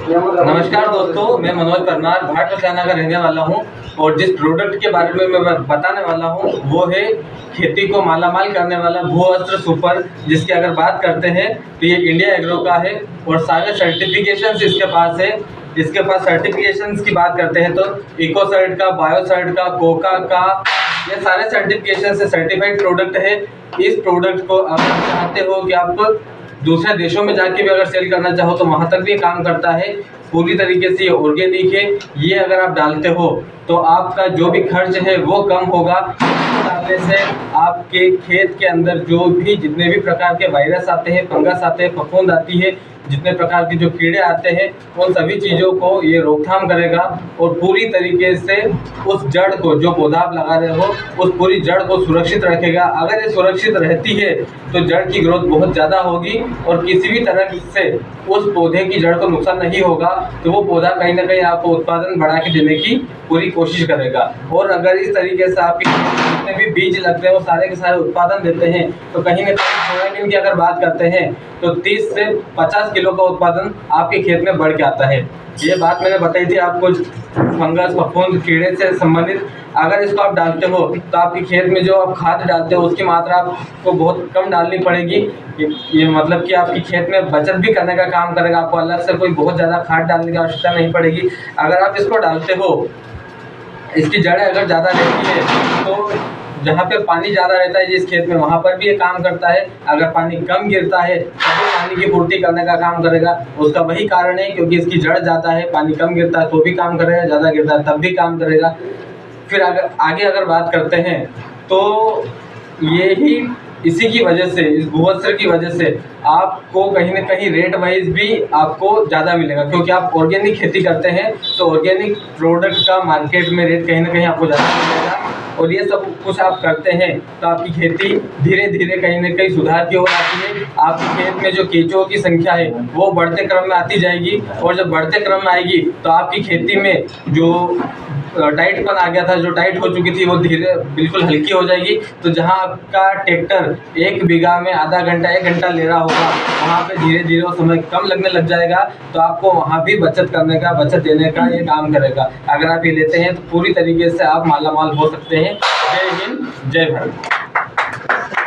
नमस्कार दोस्तों, मैं मनोज परमार भाट हरियाणा का रहने वाला हूं और जिस प्रोडक्ट के बारे में मैं बताने वाला हूं वो है खेती को मालामाल करने वाला भू अस्त्र सुपर। जिसकी अगर बात करते हैं तो ये इंडिया एग्रो का है और सारे सर्टिफिकेशंस इसके पास है। इसके पास सर्टिफिकेशंस की बात करते हैं तो इकोसर्ट का, बायोसर्ट का, कोका का, ये सारे सर्टिफिकेशन से सर्टिफाइड प्रोडक्ट है। इस प्रोडक्ट को आप चाहते हो कि आप दूसरे देशों में जाके भी अगर सेल करना चाहो तो वहाँ तक भी काम करता है। पूरी तरीके से ये ऑर्गेनिक है। ये अगर आप डालते हो तो आपका जो भी खर्च है वो कम होगा। डालने से आपके खेत के अंदर जो भी जितने भी प्रकार के वायरस आते हैं, फंगस आते हैं, फफूंद आती है, जितने प्रकार के जो कीड़े आते हैं उन सभी चीज़ों को ये रोकथाम करेगा और पूरी तरीके से उस जड़ को, जो पौधा आप लगा रहे हो, उस पूरी जड़ को सुरक्षित रखेगा। अगर ये सुरक्षित रहती है तो जड़ की ग्रोथ बहुत ज़्यादा होगी और किसी भी तरह से उस पौधे की जड़ को नुकसान नहीं होगा। तो वो पौधा कहीं ना कहीं आपको उत्पादन बढ़ा के देने की पूरी कोशिश करेगा। और अगर इस तरीके से आप जितने भी बीज लगते हैं वो सारे के सारे उत्पादन देते हैं तो कहीं ना कहीं सोयाबीन की अगर बात करते हैं तो 30 से 50 किलो का उत्पादन आपके खेत में बढ़ के आता है। ये बात मैंने बताई थी आपको फंगस, फफूंद, कीड़े से संबंधित। अगर इसको आप डालते हो तो आपके खेत में जो आप खाद डालते हो उसकी मात्रा आपको बहुत कम डालनी पड़ेगी। ये मतलब कि आपकी खेत में बचत भी करने का काम करेगा। आपको अलग से कोई बहुत ज़्यादा खाद डालने की आवश्यकता नहीं पड़ेगी। अगर आप इसको डालते हो, इसकी जड़ें अगर ज़्यादा रहती है तो जहाँ पे पानी ज़्यादा रहता है जिस खेत में, वहाँ पर भी ये काम करता है। अगर पानी कम गिरता है तभी पानी की पूर्ति करने का काम करेगा। उसका वही कारण है क्योंकि इसकी जड़ ज़्यादा है। पानी कम गिरता है तो भी काम करेगा, ज़्यादा गिरता है तब भी काम करेगा। फिर अगर आगे बात करते हैं तो यही इसी की वजह से, इस भूवस्त्र की वजह से आपको कहीं ना कहीं रेट वाइज भी आपको ज़्यादा मिलेगा क्योंकि आप ऑर्गेनिक खेती करते हैं तो ऑर्गेनिक प्रोडक्ट का मार्केट में रेट कहीं ना कहीं आपको ज़्यादा मिलेगा। और ये सब कुछ आप करते हैं तो आपकी खेती धीरे धीरे कहीं ना कहीं सुधार की ओर आती है। आपके खेत में जो केंचुओं की संख्या है वो बढ़ते क्रम में आती जाएगी और जब बढ़ते क्रम में आएगी तो आपकी खेती में जो टाइटपन आ गया था, जो टाइट हो चुकी थी, वो धीरे बिल्कुल हल्की हो जाएगी। तो जहां आपका ट्रैक्टर 1 बीघा में आधा घंटा 1 घंटा ले रहा होगा वहां पे धीरे धीरे वो समय कम लगने लग जाएगा। तो आपको वहां भी बचत करने का, बचत देने का ये काम करेगा। अगर आप ये लेते हैं तो पूरी तरीके से आप मालामाल हो सकते हैं। जय हिंद, जय भारत।